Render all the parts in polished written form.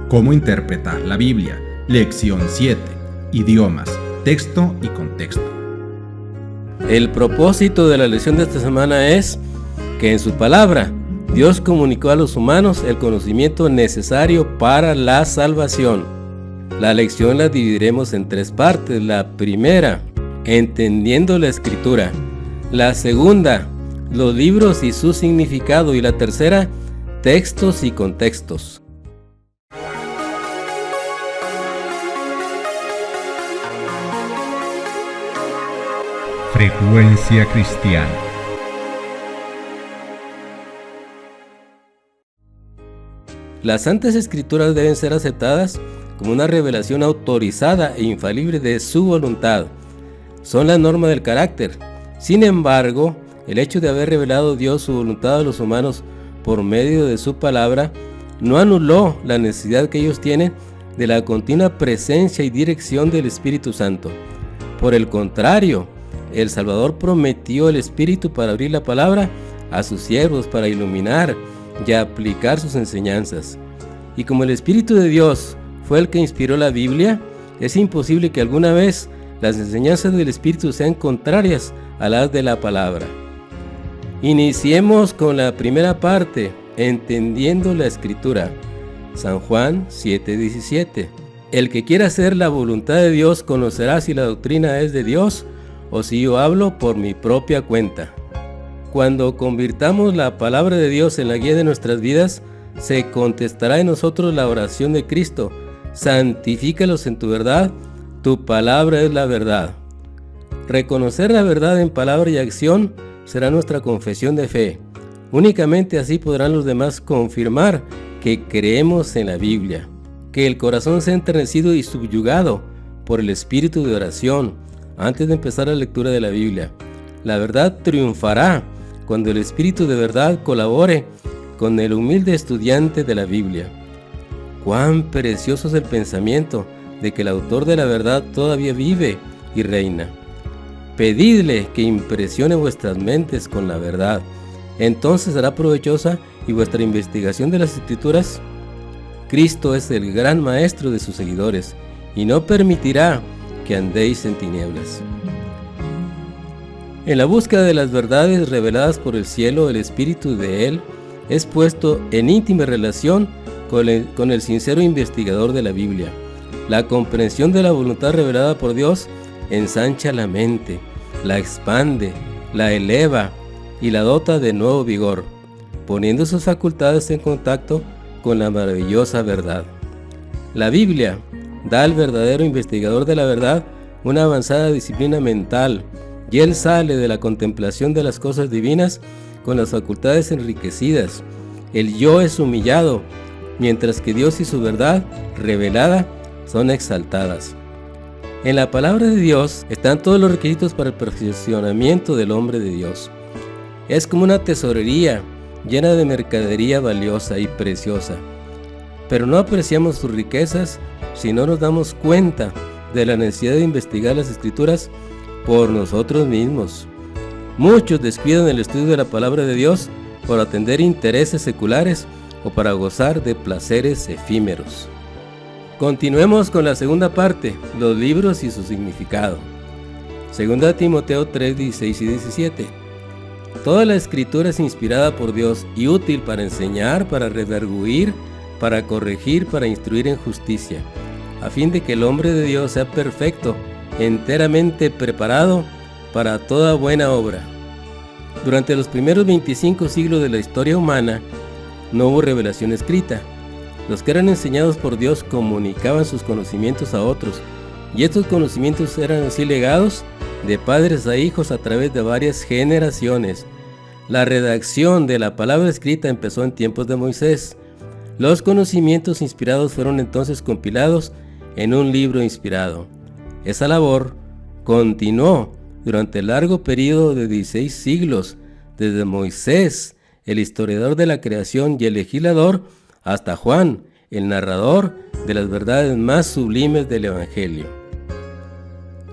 Cómo interpretar la Biblia. Lección 7. Idiomas, texto y contexto. El propósito de la lección de esta semana es que en su palabra Dios comunicó a los humanos el conocimiento necesario para la salvación. La lección la dividiremos en 3 partes. La primera, entendiendo la Escritura. La segunda, los libros y su significado. Y la tercera, textos y contextos. Frecuencia cristiana. Las Santas Escrituras deben ser aceptadas como una revelación autorizada e infalible de su voluntad. Son la norma del carácter. Sin embargo, el hecho de haber revelado Dios su voluntad a los humanos por medio de su palabra no anuló la necesidad que ellos tienen de la continua presencia y dirección del Espíritu Santo. Por el contrario, el Salvador prometió el Espíritu para abrir la palabra a sus siervos, para iluminar y aplicar sus enseñanzas. Y como el Espíritu de Dios fue el que inspiró la Biblia, es imposible que alguna vez las enseñanzas del Espíritu sean contrarias a las de la palabra. Iniciemos con la primera parte, entendiendo la Escritura. San Juan 7:17. El que quiera hacer la voluntad de Dios conocerá si la doctrina es de Dios o si yo hablo por mi propia cuenta. Cuando convirtamos la palabra de Dios en la guía de nuestras vidas, se contestará en nosotros la oración de Cristo: santifícalos en tu verdad, tu palabra es la verdad. Reconocer la verdad en palabra y acción será nuestra confesión de fe. Únicamente así podrán los demás confirmar que creemos en la Biblia. Que el corazón sea enternecido y subyugado por el espíritu de oración antes de empezar la lectura de la Biblia. La verdad triunfará cuando el Espíritu de verdad colabore con el humilde estudiante de la Biblia. Cuán precioso es el pensamiento de que el autor de la verdad todavía vive y reina. Pedidle que impresione vuestras mentes con la verdad. Entonces será provechosa y vuestra investigación de las Escrituras. Cristo es el gran maestro de sus seguidores y no permitirá que andéis en tinieblas. En la búsqueda de las verdades reveladas por el cielo, el Espíritu de Él es puesto en íntima relación con el sincero investigador de la Biblia. La comprensión de la voluntad revelada por Dios ensancha la mente, la expande, la eleva y la dota de nuevo vigor, poniendo sus facultades en contacto con la maravillosa verdad. La Biblia da al verdadero investigador de la verdad una avanzada disciplina mental, y él sale de la contemplación de las cosas divinas con las facultades enriquecidas. El yo es humillado, mientras que Dios y su verdad revelada son exaltadas. En la palabra de Dios están todos los requisitos para el perfeccionamiento del hombre de Dios. Es como una tesorería llena de mercadería valiosa y preciosa. Pero no apreciamos sus riquezas si no nos damos cuenta de la necesidad de investigar las Escrituras por nosotros mismos. Muchos descuidan el estudio de la palabra de Dios por atender intereses seculares o para gozar de placeres efímeros. Continuemos con la segunda parte, los libros y su significado. 2 Timoteo 3, 16 y 17. Toda la Escritura es inspirada por Dios y útil para enseñar, para redarguir, para corregir, para instruir en justicia, a fin de que el hombre de Dios sea perfecto, enteramente preparado para toda buena obra. Durante los primeros 25 siglos de la historia humana, no hubo revelación escrita. Los que eran enseñados por Dios comunicaban sus conocimientos a otros, y estos conocimientos eran así legados de padres a hijos a través de varias generaciones. La redacción de la palabra escrita empezó en tiempos de Moisés. Los conocimientos inspirados fueron entonces compilados en un libro inspirado. Esa labor continuó durante el largo periodo de 16 siglos, desde Moisés, el historiador de la creación y el legislador, hasta Juan, el narrador de las verdades más sublimes del Evangelio.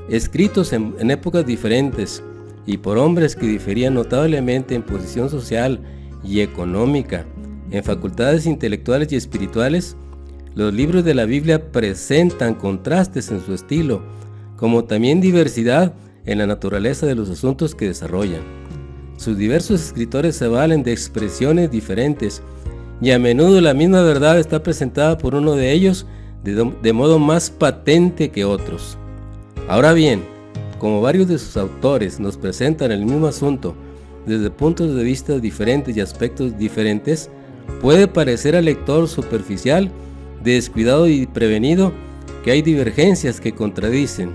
Escritos en épocas diferentes y por hombres que diferían notablemente en posición social y económica, en facultades intelectuales y espirituales, Los libros de la Biblia presentan contrastes en su estilo, como también diversidad en la naturaleza de los asuntos que desarrollan. Sus diversos escritores se valen de expresiones diferentes, y a menudo la misma verdad está presentada por uno de ellos de modo más patente que otros. Ahora bien, como varios de sus autores nos presentan el mismo asunto desde puntos de vista diferentes y aspectos diferentes, puede parecer al lector superficial, descuidado y prevenido que hay divergencias que contradicen.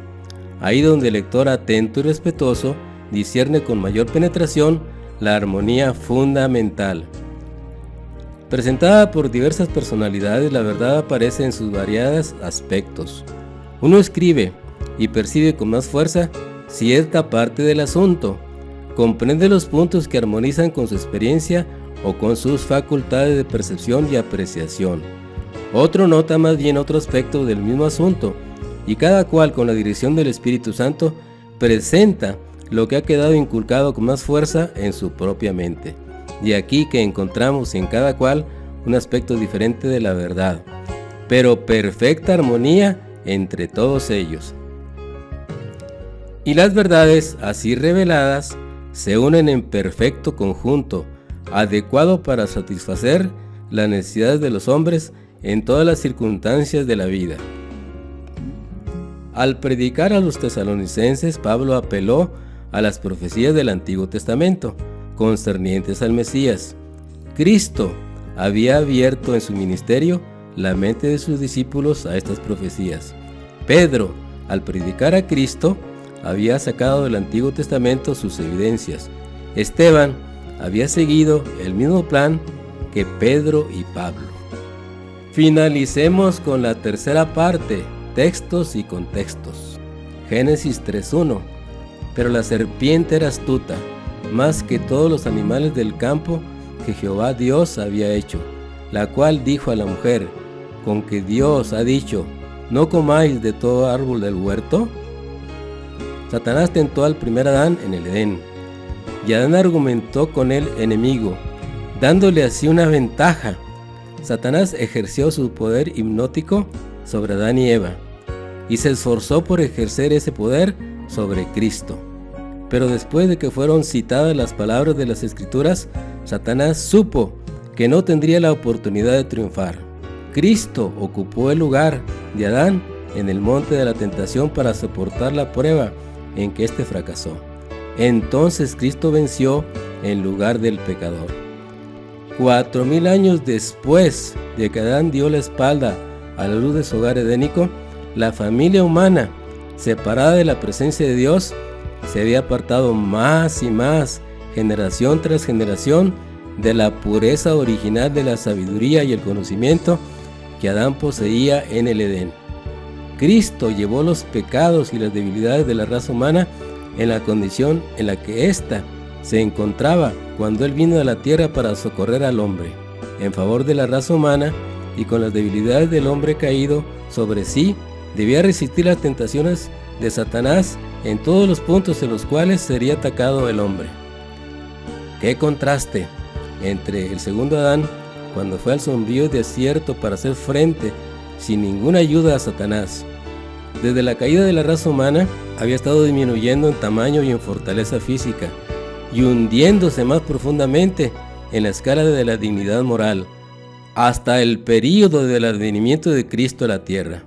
Ahí donde el lector atento y respetuoso discierne con mayor penetración la armonía fundamental. Presentada por diversas personalidades, la verdad aparece en sus variados aspectos. Uno escribe y percibe con más fuerza cierta parte del asunto, comprende los puntos que armonizan con su experiencia o con sus facultades de percepción y apreciación. Otro nota más bien otro aspecto del mismo asunto, y cada cual con la dirección del Espíritu Santo presenta lo que ha quedado inculcado con más fuerza en su propia mente. De aquí que encontramos en cada cual un aspecto diferente de la verdad, pero perfecta armonía entre todos ellos. Y las verdades así reveladas se unen en perfecto conjunto, adecuado para satisfacer las necesidades de los hombres en todas las circunstancias de la vida. Al predicar a los tesalonicenses, Pablo apeló a las profecías del Antiguo Testamento concernientes al Mesías. Cristo había abierto en su ministerio la mente de sus discípulos a estas profecías. Pedro, al predicar a Cristo, había sacado del Antiguo Testamento sus evidencias. Esteban había seguido el mismo plan que Pedro y Pablo. Finalicemos con la tercera parte, textos y contextos. Génesis 3:1. Pero la serpiente era astuta, más que todos los animales del campo que Jehová Dios había hecho, la cual dijo a la mujer: ¿con que Dios ha dicho, no comáis de todo árbol del huerto? Satanás tentó al primer Adán en el Edén, y Adán argumentó con el enemigo, dándole así una ventaja. Satanás ejerció su poder hipnótico sobre Adán y Eva, y se esforzó por ejercer ese poder sobre Cristo. Pero después de que fueron citadas las palabras de las Escrituras, Satanás supo que no tendría la oportunidad de triunfar. Cristo ocupó el lugar de Adán en el monte de la tentación para soportar la prueba en que éste fracasó. Entonces Cristo venció en lugar del pecador. 4000 años después de que Adán dio la espalda a la luz de su hogar edénico, la familia humana, separada de la presencia de Dios, se había apartado más y más, generación tras generación, de la pureza original de la sabiduría y el conocimiento que Adán poseía en el Edén. Cristo llevó los pecados y las debilidades de la raza humana en la condición en la que ésta se encontraba cuando Él vino a la tierra para socorrer al hombre, en favor de la raza humana, y con las debilidades del hombre caído sobre sí, debía resistir las tentaciones de Satanás en todos los puntos en los cuales sería atacado el hombre. ¡Qué contraste entre el segundo Adán, cuando fue al sombrío desierto para hacer frente sin ninguna ayuda a Satanás! Desde la caída de la raza humana, había estado disminuyendo en tamaño y en fortaleza física, y hundiéndose más profundamente en la escala de la dignidad moral, hasta el período del advenimiento de Cristo a la tierra.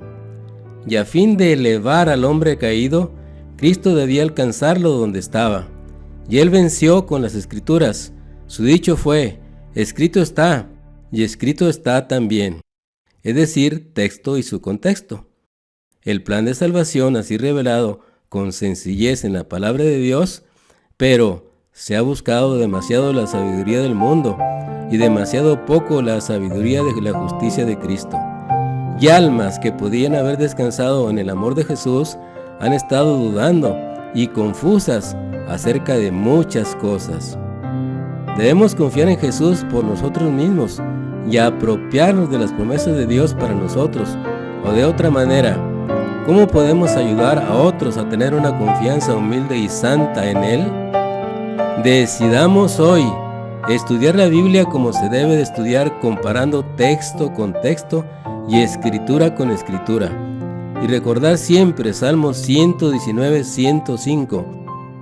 Y a fin de elevar al hombre caído, Cristo debía alcanzarlo donde estaba, y Él venció con las Escrituras. Su dicho fue: escrito está, y escrito está también, es decir, texto y su contexto. El plan de salvación así revelado con sencillez en la palabra de Dios, pero se ha buscado demasiado la sabiduría del mundo y demasiado poco la sabiduría de la justicia de Cristo. Y almas que podían haber descansado en el amor de Jesús han estado dudando y confusas acerca de muchas cosas. Debemos confiar en Jesús por nosotros mismos y apropiarnos de las promesas de Dios para nosotros, o de otra manera, ¿cómo podemos ayudar a otros a tener una confianza humilde y santa en Él? Decidamos hoy estudiar la Biblia como se debe de estudiar, comparando texto con texto y escritura con escritura. Y recordar siempre Salmos 119, 105.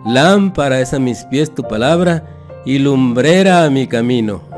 Lámpara es a mis pies tu palabra y lumbrera a mi camino.